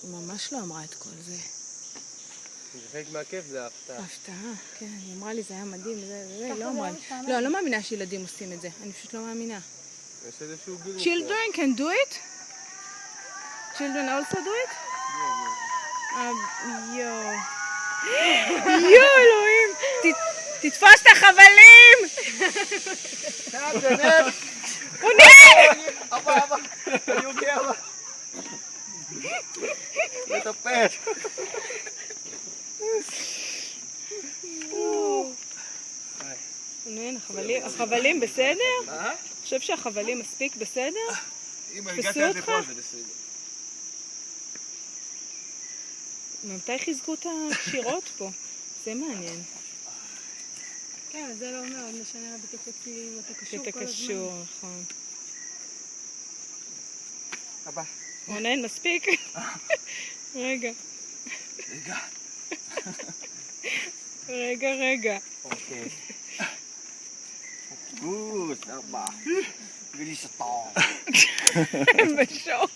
היא ממש לא אמרה את כל זה. זה חלק מהכיף, זה ההפתעה. ההפתעה, כן, היא אמרה לי זה היה מדהים, זה לא אמרה לי. לא, אני לא מאמינה שילדים עושים את זה, אני פשוט לא מאמינה. יש איזשהו גיל. Children can do it? Children also do it? יואו. יואו אלוהים, תתפוס את החבלים! הוא נהיה! אבא, היוגי אבא. לטפט. החבלים בסדר? אני חושב שהחבלים מספיק בסדר? אם הגעתי עד לפה זה בסדר. מתי חיזקו את הקשירות פה? זה מעניין. כן, זה לא אומר, משנה בטיחותי, אתה קשור אתה כל הזמן. קשור, נכון. אבא. רונן, מספיק? רגע. רגע. אוקיי. גוד, אבא. ולי סטור. הם בשוק.